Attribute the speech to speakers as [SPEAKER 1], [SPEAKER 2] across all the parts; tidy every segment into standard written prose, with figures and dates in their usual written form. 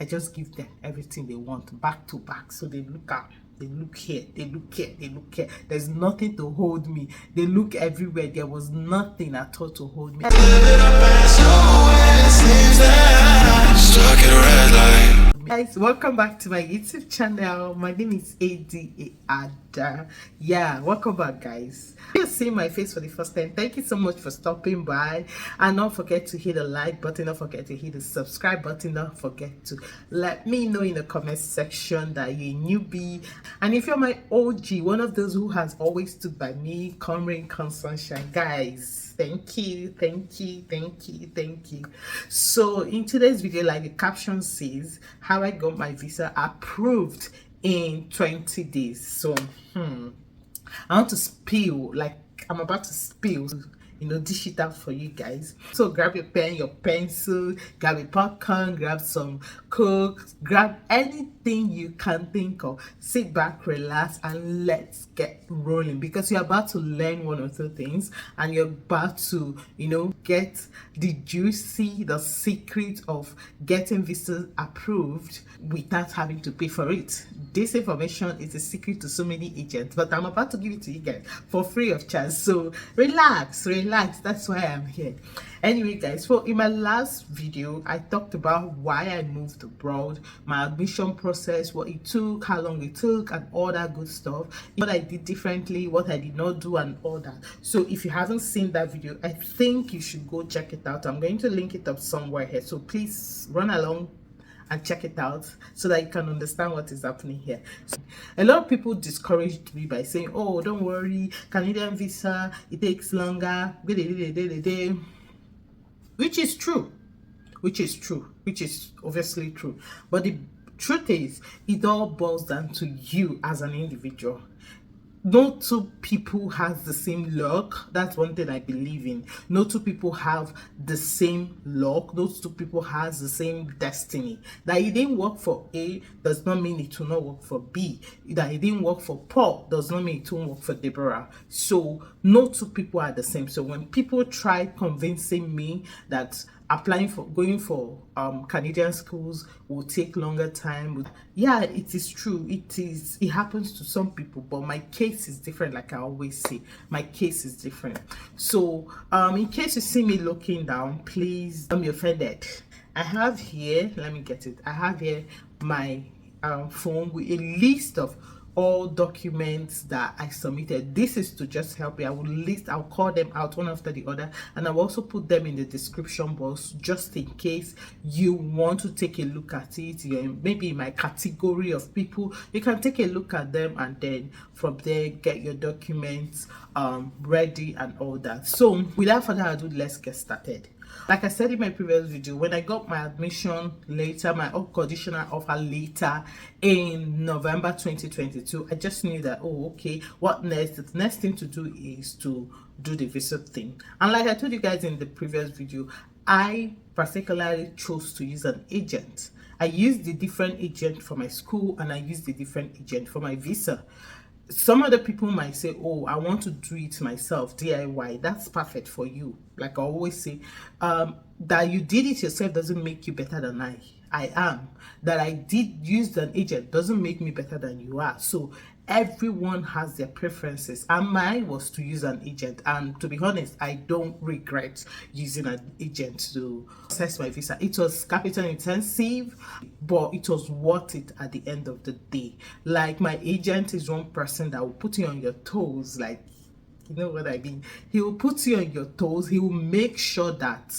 [SPEAKER 1] I just give them everything they want back to back. So they look out, they look here, they look here, they look here. There's nothing to hold me. They look everywhere. There was nothing at all to hold me. Guys, welcome back to my YouTube channel. My name is Ada. Yeah, welcome back, guys. If you're seeing my face for the first time, thank you so much for stopping by. And don't forget to hit the like button, don't forget to hit the subscribe button, don't forget to let me know in the comment section that you're a newbie. And if you're my OG, one of those who has always stood by me, come rain, come sunshine, guys, thank you. So in today's video, like the caption says, how I got my visa approved in 20 days. So I want to spill, like I'm about to spill, dish it out for you guys. So grab your pen, your pencil, grab a popcorn, grab some Coke, grab anything you can think of. Sit back, relax, and let's get rolling, because you're about to learn one or two things, and you're about to, get the the secret of getting visas approved without having to pay for it. This information is a secret to so many agents, but I'm about to give it to you guys for free of charge. So relax, that's why I'm here. Anyway, guys, so in my last video I talked about why I moved abroad, my admission process, what it took, how long it took, and all that good stuff, what I did differently, what I did not do, and all that. So if you haven't seen that video, I think you should go check it out. I'm going to link it up somewhere here, so please run along and check it out so that you can understand what is happening here. So, a lot of people discouraged me by saying, oh, don't worry, Canadian visa, it takes longer, which is true, which is obviously true. But the truth is, it all boils down to you as an individual. No two people has the same luck. That's one thing I believe in. No two people have the same luck. No two people has the same destiny. That it didn't work for A does not mean it will not work for B. That it didn't work for Paul does not mean it won't work for Deborah. So no two people are the same. So when people try convincing me that going for Canadian schools will take longer time, yeah, it is true. It happens to some people, but my case is different. Like I always say, my case is different. So in case you see me looking down, please don't be offended. I have here, let me get it, I have here my phone with a list of all documents that I submitted. This is to just help you. I'll call them out one after the other, and I'll also put them in the description box just in case you want to take a look at it. You're maybe in my category of people, you can take a look at them, and then from there get your documents ready and all that. So without further ado, let's get started. Like I said in my previous video, when I got my admission later, my conditional offer later in November 2022, I just knew that, oh, okay, what next? The next thing to do is to do the visa thing. And like I told you guys in the previous video, I particularly chose to use an agent. I used the different agent for my school, and I used the different agent for my visa. Some other people might say, oh, I want to do it myself, DIY. That's perfect for you. Like I always say, that you did it yourself doesn't make you better than I am. That I did use an agent doesn't make me better than you are. So everyone has their preferences, and mine was to use an agent. And to be honest, I don't regret using an agent to process my visa. It was capital intensive, but it was worth it at the end of the day. Like, my agent is one person that will put you on your toes. Like, you know what I mean? He will put you on your toes. He will make sure that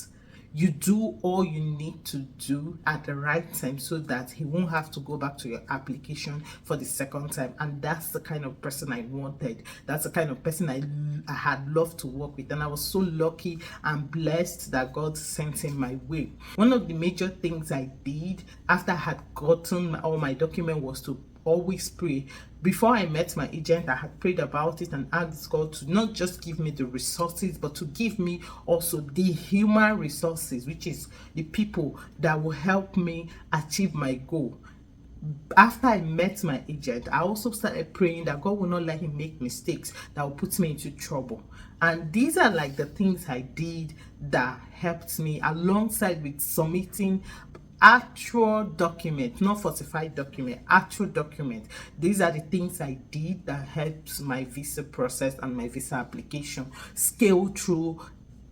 [SPEAKER 1] you do all you need to do at the right time, so that he won't have to go back to your application for the second time. And that's the kind of person I wanted. That's the kind of person I had loved to work with, and I was so lucky and blessed that God sent him my way. One of the major things I did after I had gotten all my document was to always pray. Before I met my agent, I had prayed about it and asked God to not just give me the resources, but to give me also the human resources, which is the people that will help me achieve my goal. After I met my agent, I also started praying that God will not let him make mistakes that will put me into trouble. And these are like the things I did that helped me, alongside with submitting actual document, not falsified document, actual document. These are the things I did that helps my visa process and my visa application scale through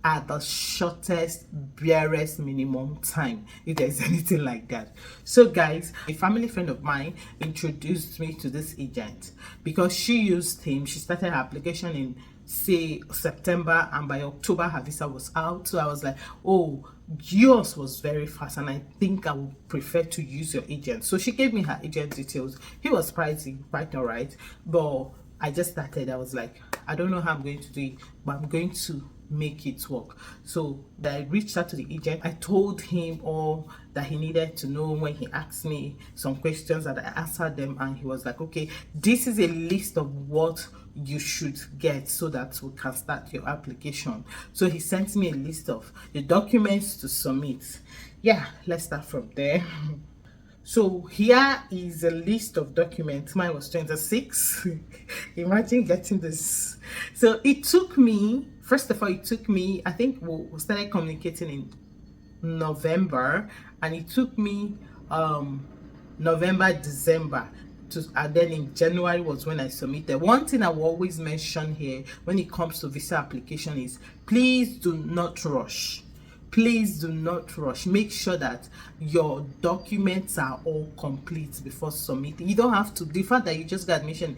[SPEAKER 1] at the shortest, barest minimum time, if there's anything like that. So guys, a family friend of mine introduced me to this agent because she used him. She started her application in say September, and by October her visa was out. So I was like, oh, yours was very fast, and I think I would prefer to use your agent. So she gave me her agent details. He was pricey, quite all right, but I just started. I was like, I don't know how I'm going to do it, but I'm going to make it work. So I reached out to the agent. I told him all that he needed to know. When he asked me some questions, that I answered them, and he was like, okay, this is a list of what you should get so that we can start your application. So he sent me a list of the documents to submit. Yeah, let's start from there. So here is a list of documents. Mine was 26. Imagine getting this. So it took me, first of all, I think we started communicating in November, and it took me November, December and then in January was when I submitted. One thing I will always mention here when it comes to visa application is please do not rush. Please do not rush. Make sure that your documents are all complete before submitting. You don't have to, the fact that you just got admission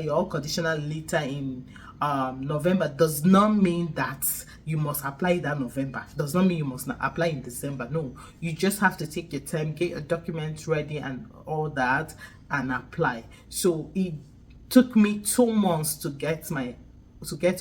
[SPEAKER 1] your all conditional later in November does not mean that you must apply that November. Does not mean you must not apply in December. No, you just have to take your time, get your documents ready and all that, and apply. So it took me 2 months to get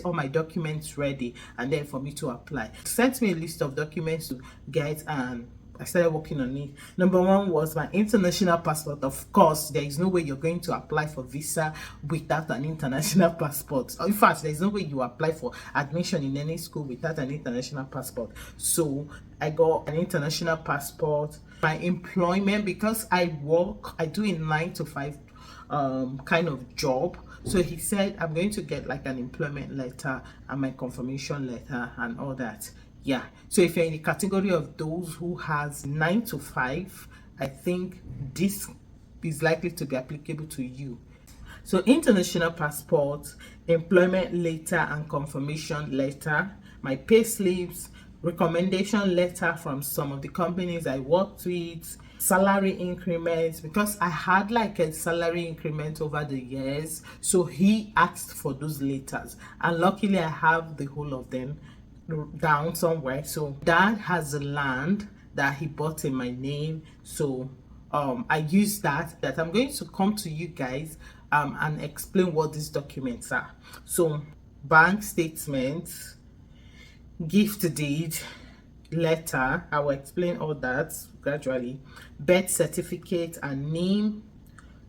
[SPEAKER 1] all my documents ready, and then for me to apply. It sent me a list of documents to get, and I started working on it. Number one was my international passport. Of course, there is no way you're going to apply for visa without an international passport. In fact, there is no way you apply for admission in any school without an international passport. So I got an international passport. My employment, because I do a 9 to 5 kind of job. So he said I'm going to get like an employment letter and my confirmation letter and all that. Yeah, so if you're in the category of those who has 9 to 5, I think this is likely to be applicable to you. So international passport, employment letter and confirmation letter, my pay slips, recommendation letter from some of the companies I worked with, salary increments, because I had like a salary increment over the years. So he asked for those letters, and luckily I have the whole of them down somewhere. So dad has a land that he bought in my name. So I use that I'm going to come to you guys and explain what these documents are. So bank statements, gift deed, letter, I will explain all that gradually, birth certificate and name,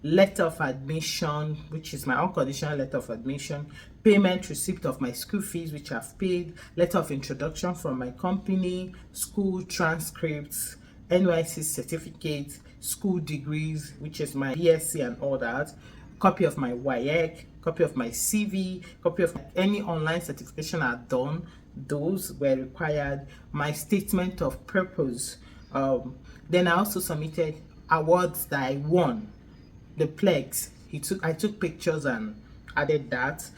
[SPEAKER 1] letter of admission, which is my unconditional letter of admission, payment receipt of my school fees which I've paid, letter of introduction from my company, school transcripts, Nysc certificate, school degrees, which is my BSc and all that, copy of my WAEC, copy of my CV, copy of any online certification I've done. Those were required. My statement of purpose. Then I also submitted awards that I won, the plaques. I took pictures and added that.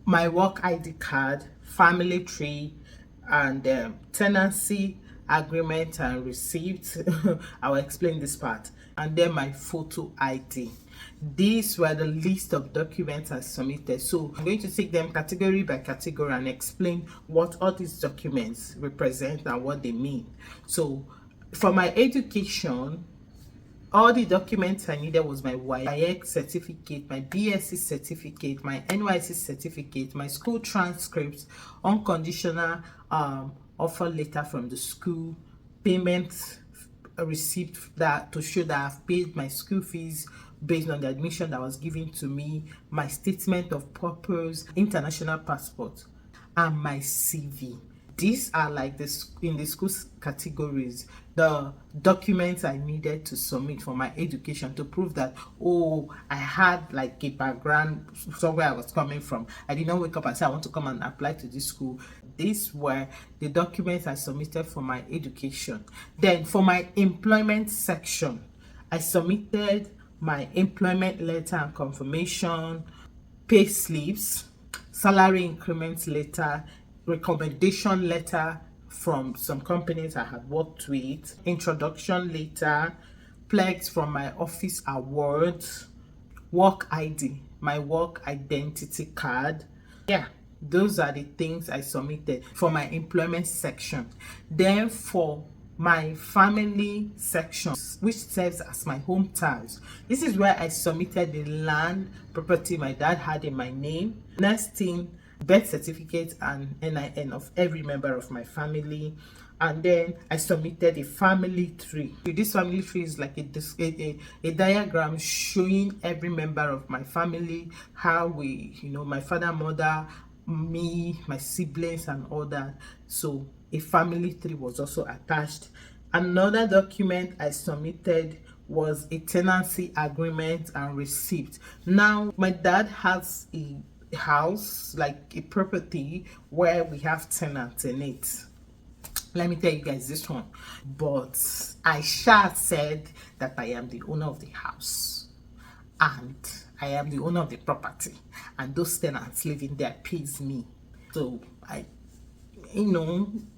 [SPEAKER 1] My work ID card, family tree, and tenancy agreement and receipt. I will explain this part. And then my photo ID. These were the list of documents I submitted. So I'm going to take them category by category and explain what all these documents represent and what they mean. So for my education, all the documents I needed was my WAEC certificate, my BSc certificate, my Nysc certificate, my school transcripts, unconditional offer letter from the school, payment receipt that to show that I've paid my school fees based on the admission that was given to me, my statement of purpose, international passport, and my CV. These are like this in the school categories. the documents I needed to submit for my education to prove that, oh, I had like a background somewhere I was coming from. I did not wake up and say I want to come and apply to this school. These were the documents I submitted for my education. Then for my employment section, I submitted my employment letter and confirmation, pay slips, salary increment letter, recommendation letter from some companies I had worked with, introduction letter, plaques from my office awards, work ID, my work identity card. Yeah, those are the things I submitted for my employment section. Then for my family section, which serves as my home ties, this is where I submitted the land property my dad had in my name. Next thing, birth certificate and NIN of every member of my family. And then I submitted a family tree. This family tree is like a diagram showing every member of my family, how we, my father, mother, me, my siblings and all that. So a family tree was also attached. Another document I submitted was a tenancy agreement and receipt. Now my dad has a house, like a property where we have tenants in it. Let me tell you guys this one, but I said that I am the owner of the house and I am the owner of the property, and those tenants living there pays me. So I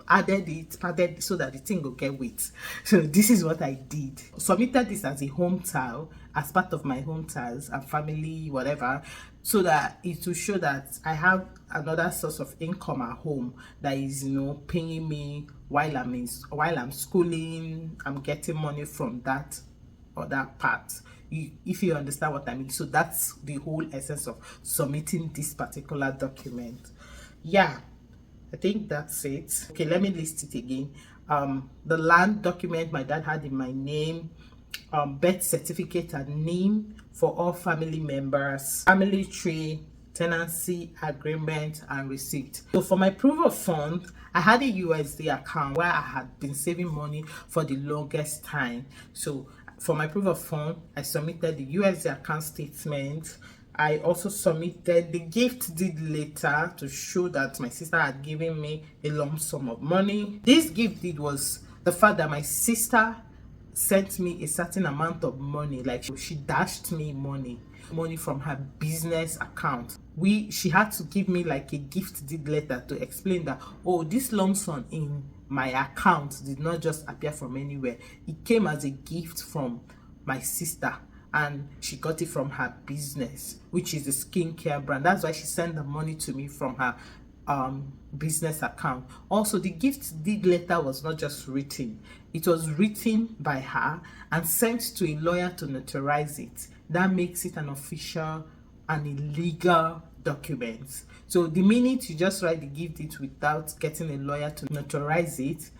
[SPEAKER 1] added so that the thing will get weight. So this is what I did. Submitted this as a home tile, as part of my home tiles and family whatever, so that it will show that I have another source of income at home that is paying me while I'm schooling. I'm getting money from that other part, if you understand what I mean. So that's the whole essence of submitting this particular document. Yeah, I think that's it. Okay, let me list it again. The land document my dad had in my name, birth certificate and name for all family members, family tree, tenancy agreement and receipt. So for my proof of fund, I had a USD account where I had been saving money for the longest time. So for my proof of fund, I submitted the USD account statement. I also submitted the gift deed letter to show that my sister had given me a lump sum of money. This gift deed was the fact that my sister sent me a certain amount of money, like she dashed me money from her business account. She had to give me like a gift deed letter to explain that, oh, this lump sum in my account did not just appear from anywhere. It came as a gift from my sister, and she got it from her business, which is a skincare brand. That's why she sent the money to me from her business account. Also, the gift deed letter was not just written, it was written by her and sent to a lawyer to notarize it. That makes it an official and a legal document. So the minute you just write the gift deed without getting a lawyer to notarize it,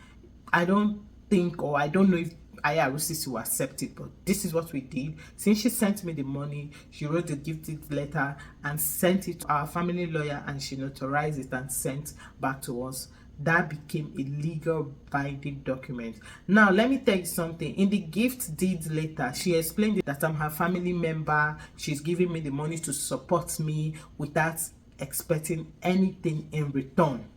[SPEAKER 1] I don't know if IRCC will accept it, but this is what we did. Since she sent me the money, she wrote the gifted letter and sent it to our family lawyer, and she notarized it and sent back to us. That became a legal binding document. Now let me tell you something. In the gift deed letter, she explained that I'm her family member. She's giving me the money to support me without expecting anything in return.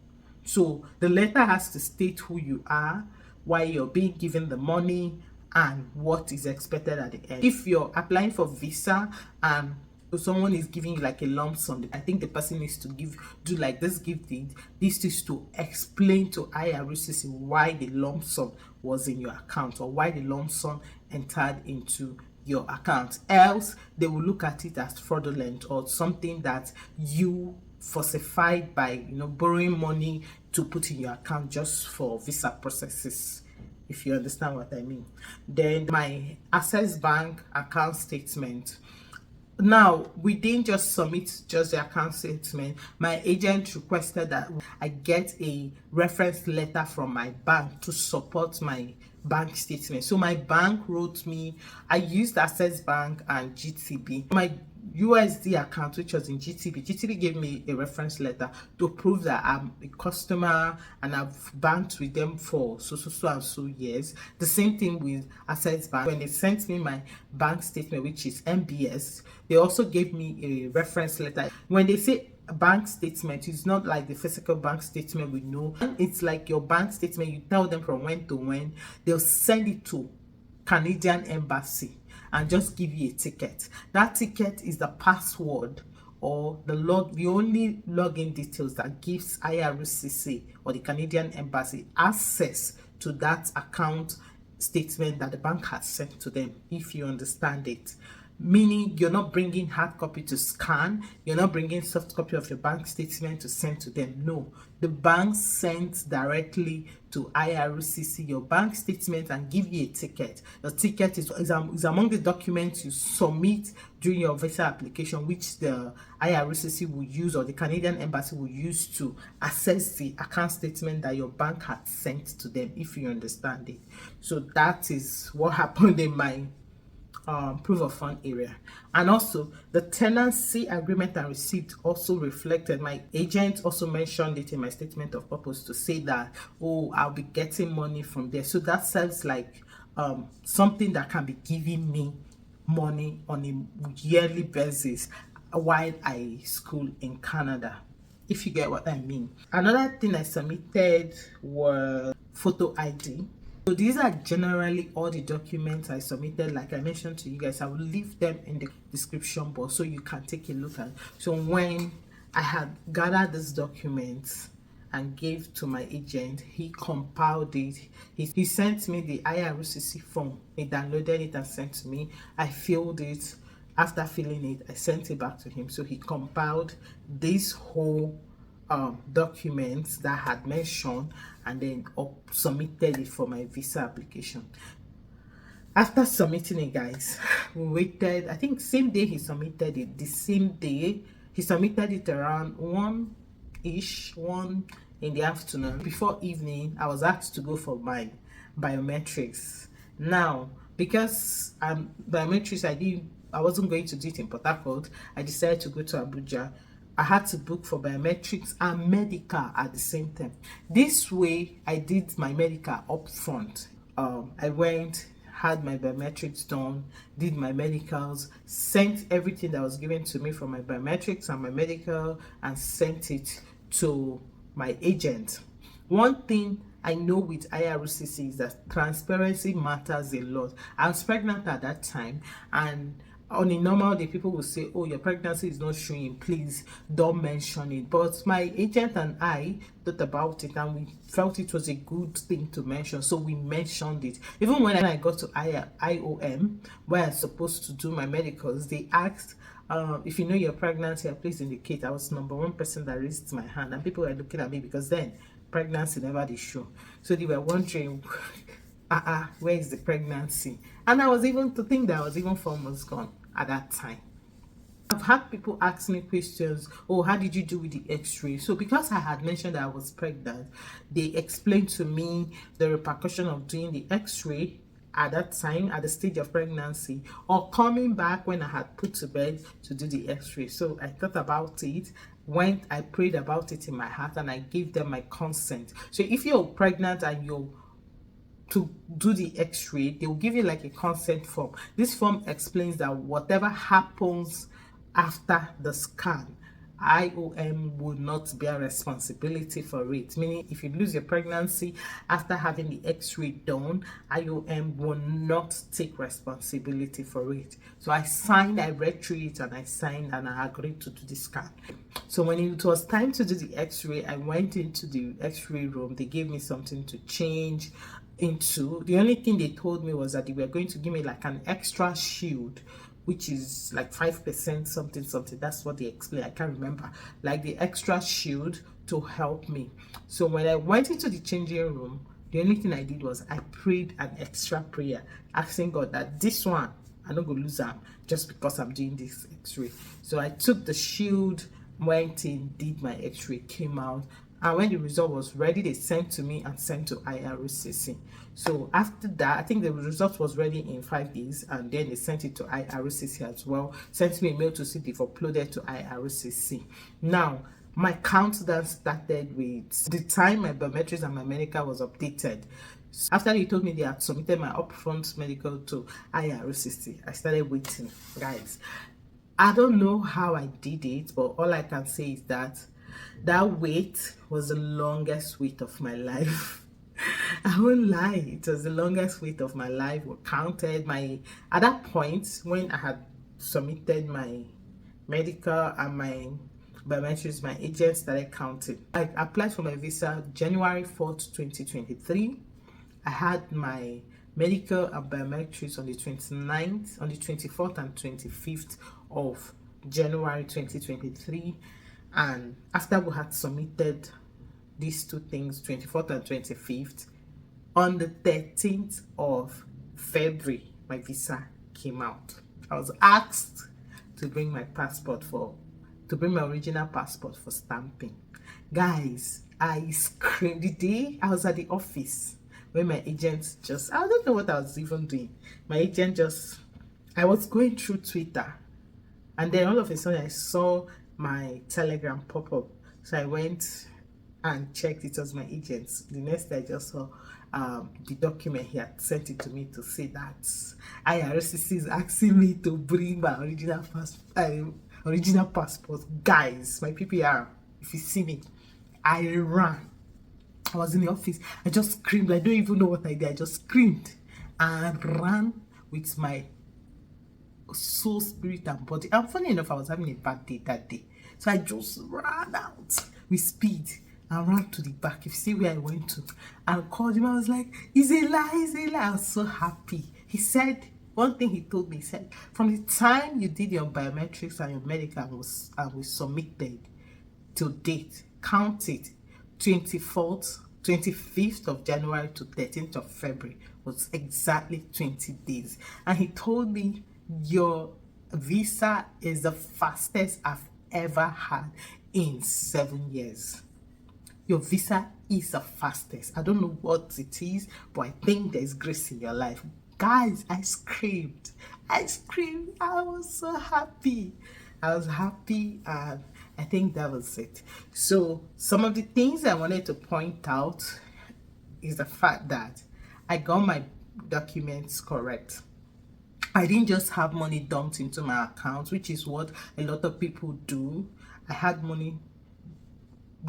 [SPEAKER 1] So the letter has to state who you are, why you're being given the money, and what is expected at the end. If you're applying for visa and someone is giving you like a lump sum, I think the person needs to do like this gift deed. This is to explain to IRCC why the lump sum was in your account, or why the lump sum entered into your account. Else they will look at it as fraudulent, or something that you falsified by borrowing money to put in your account just for visa processes, if you understand what I mean. Then my Access Bank account statement. Now, we didn't just submit just the account statement. My agent requested that I get a reference letter from my bank to support my bank statement. So my bank wrote me, I used Access Bank and GTB. My USD account, which was in GTB. GTB gave me a reference letter to prove that I'm a customer and I've banked with them for so and so years. The same thing with Access Bank. When they sent me my bank statement, which is MBS, they also gave me a reference letter. When they say bank statement, it's not like the physical bank statement we know. It's like your bank statement. You tell them from when to when. They'll send it to Canadian Embassy and just give you a ticket. That ticket is the password or the only login details that gives IRCC or the Canadian Embassy access to that account statement that the bank has sent to them, if you understand it. Meaning you're not bringing hard copy to scan, you're not bringing soft copy of your bank statement to send to them. No, the bank sends directly to IRCC your bank statement and give you a ticket. The ticket is among the documents you submit during your visa application, which the IRCC will use or the Canadian Embassy will use to access the account statement that your bank had sent to them, if you understand it. So that is what happened in my proof of fund area. And also the tenancy agreement and receipt also reflected. My agent also mentioned it in my statement of purpose to say that, oh, I'll be getting money from there. So that sounds like something that can be giving me money on a yearly basis while I school in Canada, if you get what I mean. Another thing I submitted was photo ID. So these are generally all the documents I submitted. Like I mentioned to you guys, I will leave them in the description box so you can take a look at it. So when I had gathered these documents and gave to my agent, he compiled it. He sent me the IRCC form. He downloaded it and sent to me. I filled it. After filling it, I sent it back to him. So he compiled this whole documents that I had mentioned and then submitted it for my visa application. After submitting it, guys, we waited. I think same day he submitted it. The same day he submitted it around 1 in the afternoon. Before evening, I was asked to go for my biometrics. Now, because biometrics, I wasn't going to do it in Port Harcourt. I decided to go to Abuja. I had to book for biometrics and medical at the same time. This way, I did my medical up front. I went, had my biometrics done, did my medicals, sent everything that was given to me for my biometrics and my medical, and sent it to my agent. One thing I know with IRCC is that transparency matters a lot. I was pregnant at that time, and on a normal day, people will say, oh, your pregnancy is not showing, please don't mention it. But my agent and I thought about it and we felt it was a good thing to mention, so we mentioned it. Even when I got to IOM, where I was supposed to do my medicals, they asked, if you know you're pregnant here, please indicate. I was #1 person that raised my hand, and people were looking at me because then pregnancy never did show. So they were wondering, where is the pregnancy? And I was even to think that I was even 4 months gone at that time. I've had people ask me questions, oh, how did you do with the x-ray? So because I had mentioned that I was pregnant, they explained to me the repercussion of doing the x-ray at that time, at the stage of pregnancy, or coming back when I had put to bed to do the x-ray. So I thought about it, I prayed about it in my heart, and I gave them my consent. So if you're pregnant and you're to do the x-ray, they will give you like a consent form. This form explains that whatever happens after the scan, IOM will not bear responsibility for it. Meaning, if you lose your pregnancy after having the x-ray done, IOM will not take responsibility for it. So I read through it, and I signed and I agreed to do the scan. So when it was time to do the x-ray, I went into the x-ray room. They gave me something to change into. The only thing they told me was that they were going to give me like an extra shield, which is like 5% something. That's what they explained. I can't remember. Like the extra shield to help me. So when I went into the changing room, the only thing I did was I prayed an extra prayer, asking God that this one, I'm not going to lose them just because I'm doing this x-ray. So I took the shield, went in, did my x-ray, came out, And when the result was ready, they sent to me and sent to IRCC. So after that, I think the result was ready in 5 days, and then they sent it to IRCC as well. Sent me a mail to see they've uploaded to IRCC. Now, my countdown started with the time my biometrics and my medical was updated. So after they told me they had submitted my upfront medical to IRCC, I started waiting, guys. I don't know how I did it, but all I can say is that that wait was the longest wait of my life. I won't lie, it was the longest wait of my life. We counted my, at that point when I had submitted my medical and my biometrics, my agent started counting. I applied for my visa January 4th, 2023. I had my medical and biometrics on the 29th, on the 24th and 25th of January 2023. And after we had submitted these two things, 24th and 25th, on the 13th of February, my visa came out. I was asked to bring my passport to bring my original passport for stamping. Guys, I screamed the day I was at the office when my agent I don't know what I was even doing. My agent I was going through Twitter, and then all of a sudden I saw my Telegram pop up. So I went and checked. It was my agent. The next day I just saw the document. He had sent it to me to say that IRCC is asking me to bring my original passport. Guys, my PPR, if you see me, I ran. I was in the office. I just screamed. I don't even know what I did. I just screamed and ran with my soul, spirit, and body. And funny enough, I was having a bad day that day. So I just ran out with speed and ran to the back. If you see where I went to, and called him, I was like, it's a lie, it's a lie. I was so happy. He said, one thing he told me, he said, from the time you did your biometrics and your medical and was submitted till date, count it, 25th of January to 13th of February was exactly 20 days. And he told me, your visa is the fastest I've ever had in 7 years. Your visa is the fastest. I don't know what it is, but I think there's grace in your life. Guys, I screamed. I was so happy. I was happy, and I think that was it. So some of the things I wanted to point out is the fact that I got my documents correct. I didn't just have money dumped into my account, which is what a lot of people do. I had money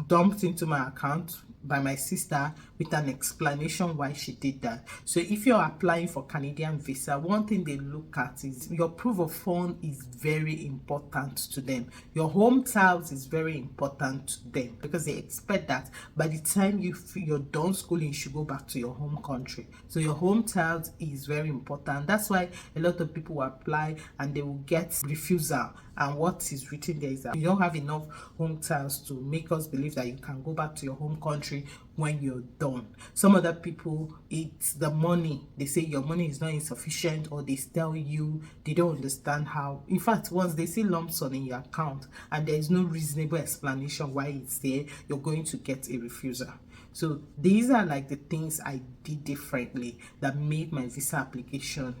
[SPEAKER 1] dumped into my account by my sister with an explanation why she did that. So if you're applying for Canadian visa, one thing they look at is your proof of fund is very important to them. Your home ties is very important to them, because they expect that by the time you're done schooling, you should go back to your home country. So your home ties is very important. That's why a lot of people will apply and they will get refusal. And what is written there is that you don't have enough home ties to make us believe that you can go back to your home country when you're done. Some other people, it's the money. They say your money is not insufficient, or they tell you they don't understand how. In fact, once they see lump sum in your account and there is no reasonable explanation why it's there, you're going to get a refusal. So these are like the things I did differently that made my visa application,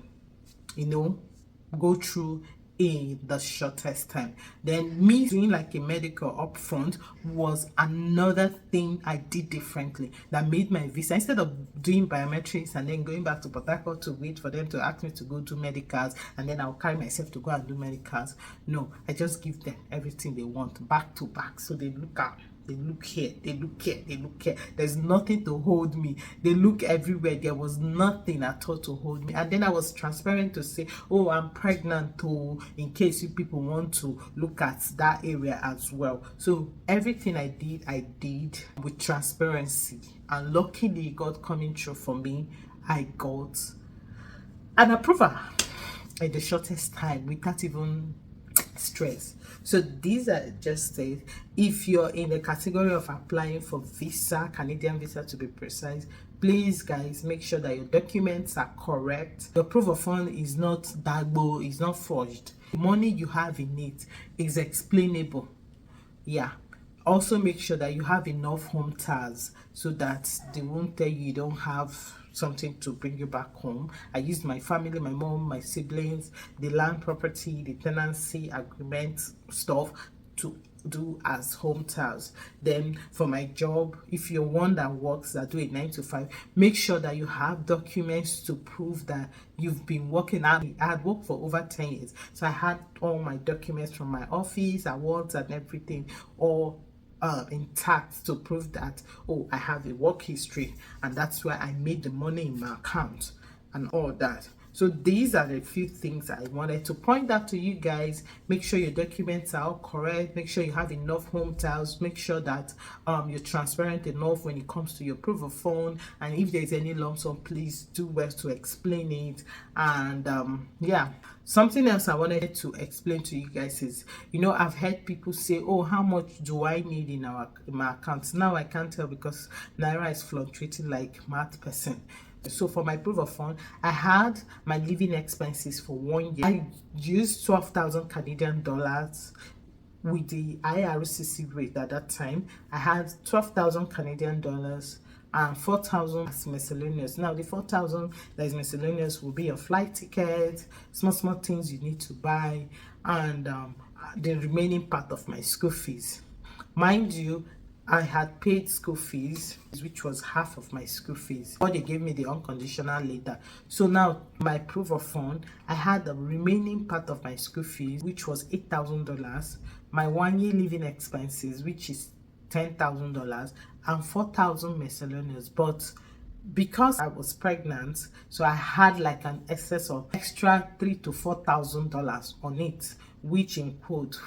[SPEAKER 1] go through in the shortest time. Then me doing like a medical upfront was another thing I did differently that made my visa, instead of doing biometrics and then going back to Port Harcourt to wait for them to ask me to go do medicals, and then I'll carry myself to go and do medicals. No, I just give them everything they want back to back. So they look out, they look here, they look here, they look here. There's nothing to hold me. They look everywhere. There was nothing at all to hold me. And then I was transparent to say, oh, I'm pregnant too, in case you people want to look at that area as well. So everything I did with transparency. And luckily, God coming through for me, I got an approval in the shortest time without even stress. So these are just it. If you're in the category of applying for visa, Canadian visa to be precise, please guys, make sure that your documents are correct. Your proof of fund is not dagbo, is not forged. The money you have in it is explainable. Yeah. Also make sure that you have enough home ties so that they won't tell you don't have something to bring you back home. I used my family, my mom, my siblings, the land property, the tenancy agreement stuff to do as home ties. Then for my job, if you're one that works, that do a 9 to 5, make sure that you have documents to prove that you've been working. I had worked for over 10 years, so I had all my documents from my office, awards and everything, all intact to prove that, oh, I have a work history and that's why I made the money in my account and all that. So these are the few things I wanted to point out to you guys. Make sure your documents are all correct. Make sure you have enough home tiles. Make sure that you're transparent enough when it comes to your proof of fund. And if there's any lump sum, please do well to explain it. And yeah, something else I wanted to explain to you guys is, you know, I've heard people say, oh, how much do I need in my accounts? Now I can't tell because Naira is fluctuating like mad person. So for my proof of fund, I had my living expenses for 1 year. I used 12,000 Canadian dollars with the IRCC rate at that time. I had 12,000 Canadian dollars and 4,000 as miscellaneous. Now the 4,000 that is miscellaneous will be your flight ticket, small things you need to buy, and the remaining part of my school fees. Mind you, I had paid school fees, which was half of my school fees, or they gave me the unconditional letter. So now my proof of fund, I had the remaining part of my school fees, which was $8,000, my 1 year living expenses, which is $10,000, and 4,000 miscellaneous. But because I was pregnant, so I had like an excess of extra $3,000 to $4,000 on it, which in quote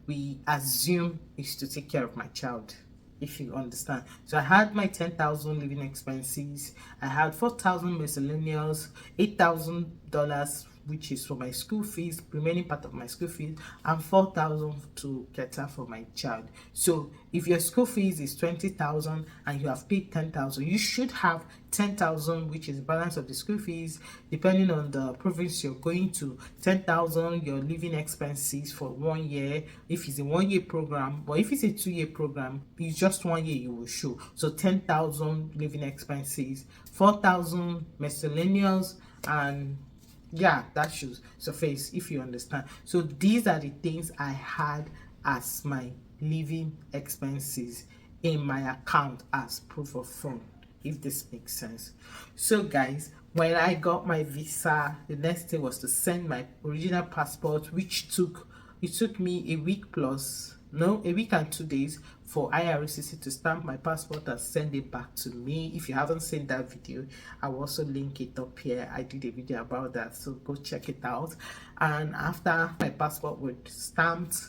[SPEAKER 1] we assume is to take care of my child, if you understand. So I had my 10,000 living expenses, I had 4,000 miscellaneous, $8,000 which is for my school fees, remaining part of my school fees, and 4,000 to cater for my child. So if your school fees is 20,000 and you have paid 10,000, you should have 10,000, which is the balance of the school fees, depending on the province you're going to. 10,000 your living expenses for 1 year, if it's a 1 year program, but if it's a 2 year program, it's just 1 year you will show. So 10,000 living expenses, 4,000 miscellaneous, and yeah, that should surface, if you understand. So these are the things I had as my living expenses in my account as proof of fund, if this makes sense. So guys, when I got my visa, the next thing was to send my original passport, which took me a week and 2 days for IRCC to stamp my passport and send it back to me. If you haven't seen that video, I will also link it up here. I did a video about that, so go check it out. And after my passport was stamped,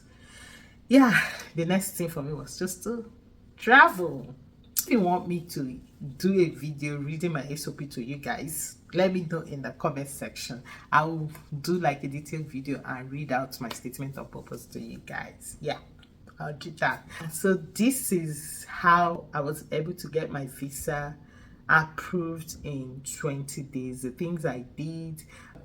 [SPEAKER 1] yeah, the next thing for me was just to travel. If you want me to do a video reading my SOP to you guys, let me know in the comment section. I will do like a detailed video and read out my statement of purpose to you guys. Yeah, I'll do that. So this is how I was able to get my visa approved in 20 days. The things I did.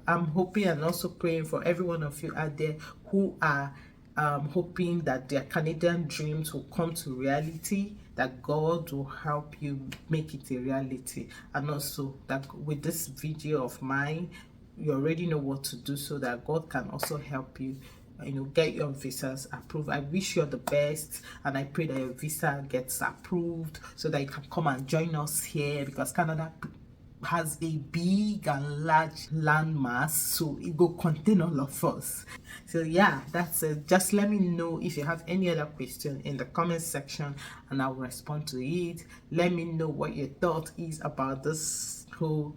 [SPEAKER 1] I'm hoping and also praying for every one of you out there who are hoping that their Canadian dreams will come to reality, that God will help you make it a reality. And also that with this video of mine, you already know what to do so that God can also help you, get your visas approved. I wish you the best, and I pray that your visa gets approved so that you can come and join us here, because Canada has a big and large landmass, so it will contain all of us. So yeah, that's it. Just let me know if you have any other question in the comment section and I'll respond to it. Let me know what your thought is about this whole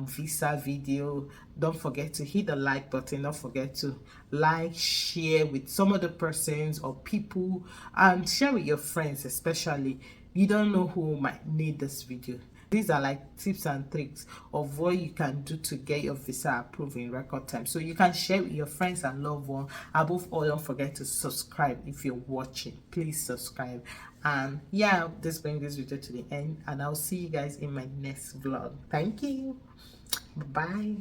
[SPEAKER 1] visa video. Don't forget to hit the like button. Don't forget to like, share with some other persons or people, and share with your friends, especially you don't know who might need this video. These are like tips and tricks of what you can do to get your visa approved in record time, so you can share with your friends and loved ones. Above all, don't forget to subscribe if you're watching. Please subscribe. And yeah, this brings this video to the end, and I'll see you guys in my next vlog. Thank you. Bye.